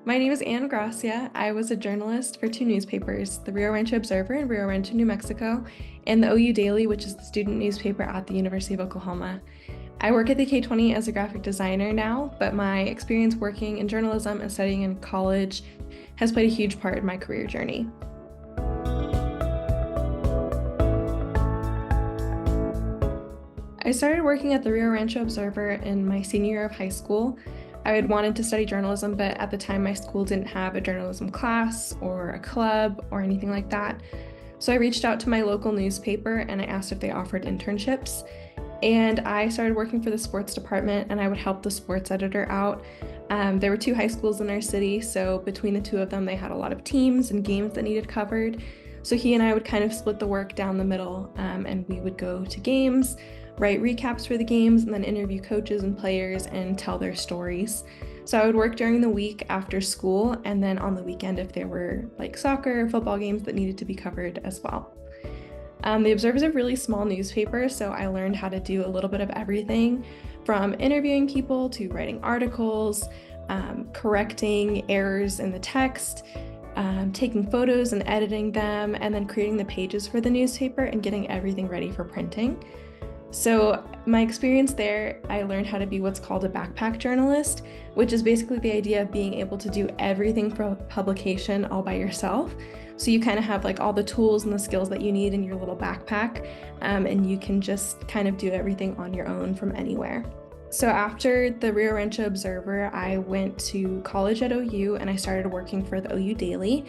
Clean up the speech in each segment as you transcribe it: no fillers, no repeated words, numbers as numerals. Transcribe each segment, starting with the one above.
My name is Ann Gracia. I was a journalist for two newspapers, the Rio Rancho Observer in Rio Rancho, New Mexico, and the OU Daily, which is the student newspaper at the University of Oklahoma. I work at the K20 as a graphic designer now, but my experience working in journalism and studying in college has played a huge part in my career journey. I started working at the Rio Rancho Observer in my senior year of high school. I had wanted to study journalism, but at the time my school didn't have a journalism class or a club or anything like that. So I reached out to my local newspaper and I asked if they offered internships. And I started working for the sports department and I would help the sports editor out. There were two high schools in our city, so between the two of them, they had a lot of teams and games that needed covered. So he and I would kind of split the work down the middle, and we would go to games, write recaps for the games, and then interview coaches and players and tell their stories. So I would work during the week after school, and then on the weekend if there were like soccer or football games that needed to be covered as well. The Observer is a really small newspaper, so I learned how to do a little bit of everything, from interviewing people to writing articles, correcting errors in the text, taking photos and editing them, and then creating the pages for the newspaper and getting everything ready for printing. So my experience there, I learned how to be what's called a backpack journalist, which is basically the idea of being able to do everything for publication all by yourself. So you kind of have like all the tools and the skills that you need in your little backpack, and you can just kind of do everything on your own from anywhere. So after the Rio Rancho Observer, I went to college at OU and I started working for the OU Daily.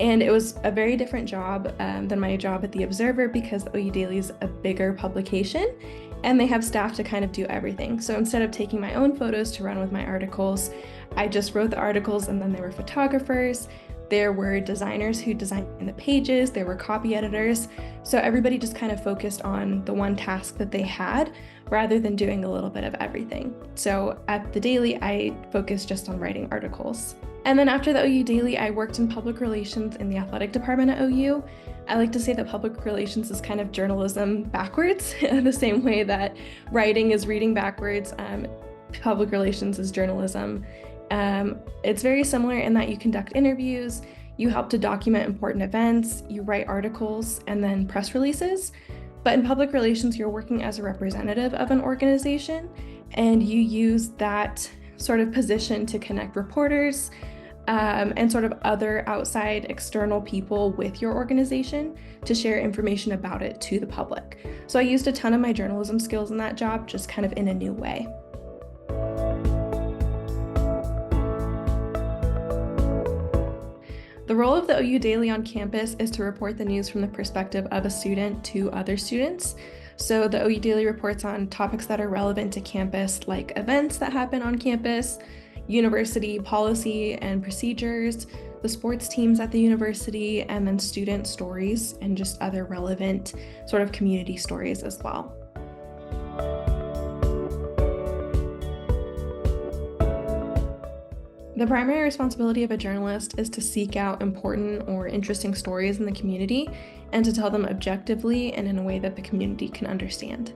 And it was a very different job than my job at the Observer because the OU Daily is a bigger publication and they have staff to kind of do everything. So instead of taking my own photos to run with my articles, I just wrote the articles, and then there were photographers, there were designers who designed the pages, there were copy editors. So everybody just kind of focused on the one task that they had rather than doing a little bit of everything. So at the Daily, I focused just on writing articles. And then after the OU Daily, I worked in public relations in the athletic department at OU. I like to say that public relations is kind of journalism backwards, the same way that writing is reading backwards, public relations is journalism. It's very similar in that you conduct interviews, you help to document important events, you write articles, and then press releases. But in public relations, you're working as a representative of an organization, and you use that sort of position to connect reporters and sort of other outside external people with your organization to share information about it to the public. So I used a ton of my journalism skills in that job, just kind of in a new way. The role of the OU Daily on campus is to report the news from the perspective of a student to other students. So the OU Daily reports on topics that are relevant to campus, like events that happen on campus, university policy and procedures, the sports teams at the university, and then student stories and just other relevant sort of community stories as well. The primary responsibility of a journalist is to seek out important or interesting stories in the community and to tell them objectively and in a way that the community can understand.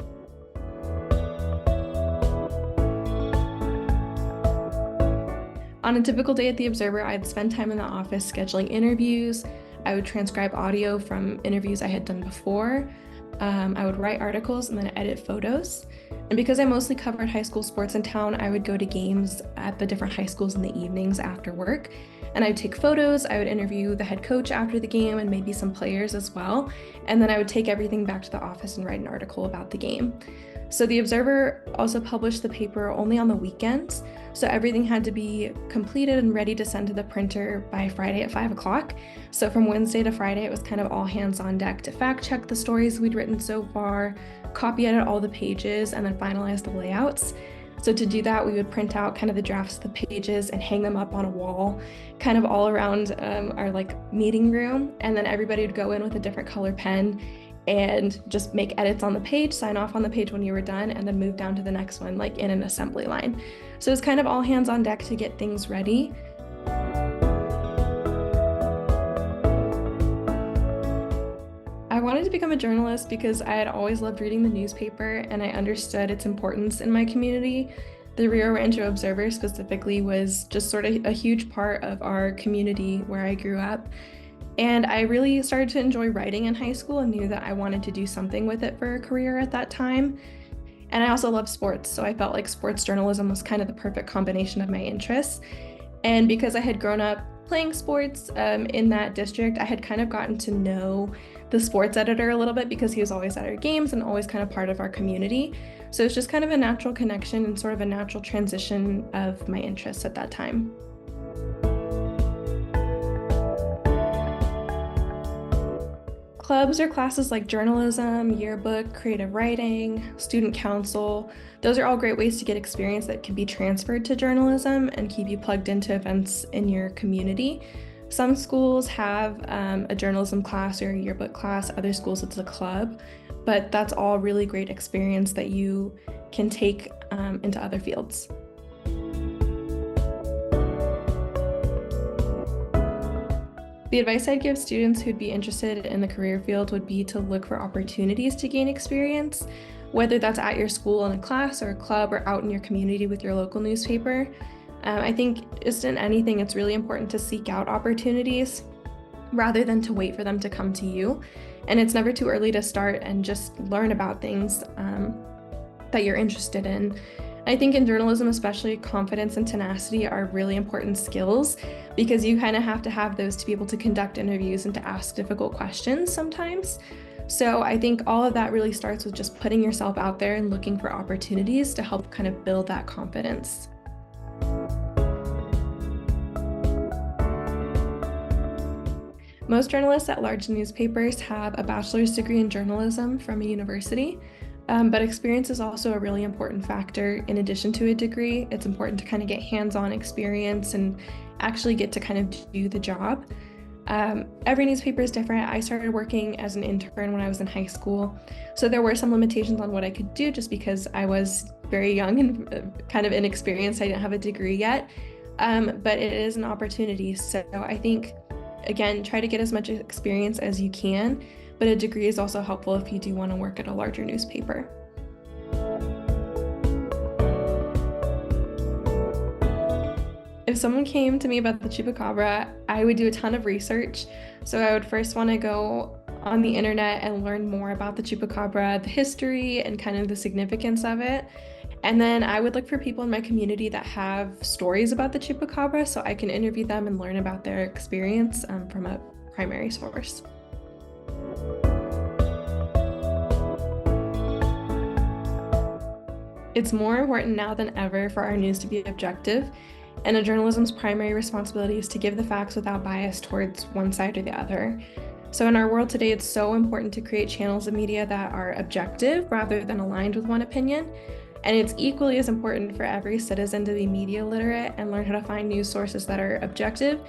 On a typical day at the Observer, I'd spend time in the office scheduling interviews. I would transcribe audio from interviews I had done before. I would write articles and then edit photos. And because I mostly covered high school sports in town, I would go to games at the different high schools in the evenings after work. And I would take photos, I would interview the head coach after the game and maybe some players as well. And then I would take everything back to the office and write an article about the game. So the Observer also published the paper only on the weekends. So everything had to be completed and ready to send to the printer by Friday at 5 o'clock. So from Wednesday to Friday, it was kind of all hands on deck to fact check the stories we'd written so far, copy edit all the pages, and then finalize the layouts. So to do that, we would print out kind of the drafts of the pages and hang them up on a wall, kind of all around our meeting room. And then everybody would go in with a different color pen and just make edits on the page, sign off on the page when you were done, and then move down to the next one, like in an assembly line. So it's kind of all hands on deck to get things ready. I wanted to become a journalist because I had always loved reading the newspaper and I understood its importance in my community. The Rio Rancho Observer specifically was just sort of a huge part of our community where I grew up. And I really started to enjoy writing in high school and knew that I wanted to do something with it for a career at that time. And I also love sports, so I felt like sports journalism was kind of the perfect combination of my interests. And because I had grown up playing sports in that district, I had kind of gotten to know the sports editor a little bit because he was always at our games and always kind of part of our community. So it's just kind of a natural connection and sort of a natural transition of my interests at that time. Clubs or classes like journalism, yearbook, creative writing, student council, those are all great ways to get experience that can be transferred to journalism and keep you plugged into events in your community. Some schools have a journalism class or a yearbook class, other schools it's a club, but that's all really great experience that you can take into other fields. The advice I'd give students who'd be interested in the career field would be to look for opportunities to gain experience, whether that's at your school in a class or a club or out in your community with your local newspaper. I think just in anything, it's really important to seek out opportunities rather than to wait for them to come to you. And it's never too early to start and just learn about things that you're interested in. I think in journalism, especially, confidence and tenacity are really important skills because you kind of have to have those to be able to conduct interviews and to ask difficult questions sometimes. So I think all of that really starts with just putting yourself out there and looking for opportunities to help kind of build that confidence. Most journalists at large newspapers have a bachelor's degree in journalism from a university. But experience is also a really important factor. In addition to a degree, it's important to kind of get hands-on experience and actually get to kind of do the job. Every newspaper is different. I started working as an intern when I was in high school, so there were some limitations on what I could do just because I was very young and kind of inexperienced. I didn't have a degree yet, but it is an opportunity. So I think, again, try to get as much experience as you can. But a degree is also helpful if you do want to work at a larger newspaper. If someone came to me about the Chupacabra, I would do a ton of research. So I would first want to go on the internet and learn more about the Chupacabra, the history, and kind of the significance of it. And then I would look for people in my community that have stories about the Chupacabra so I can interview them and learn about their experience from a primary source. It's more important now than ever for our news to be objective, and a journalism's primary responsibility is to give the facts without bias towards one side or the other. So in our world today, it's so important to create channels of media that are objective rather than aligned with one opinion. And it's equally as important for every citizen to be media literate and learn how to find news sources that are objective,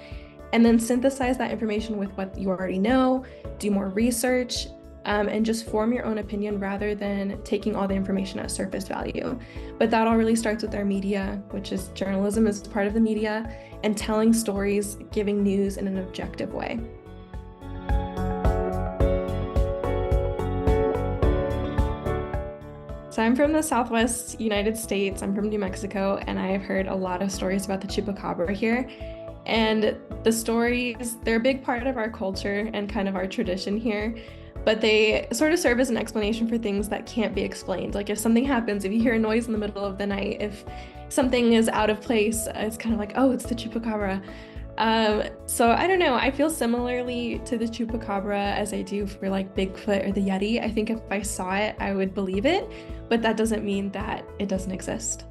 and then synthesize that information with what you already know, do more research, and just form your own opinion rather than taking all the information at surface value. But that all really starts with our media, which is journalism is part of the media, and telling stories, giving news in an objective way. So I'm from the Southwest United States. I'm from New Mexico, and I have heard a lot of stories about the Chupacabra here. And the stories, they're a big part of our culture and kind of our tradition here. But they sort of serve as an explanation for things that can't be explained. Like if something happens, if you hear a noise in the middle of the night, if something is out of place, it's kind of like, oh, it's the Chupacabra. So I don't know, I feel similarly to the Chupacabra as I do for like Bigfoot or the Yeti. I think if I saw it, I would believe it, but that doesn't mean that it doesn't exist.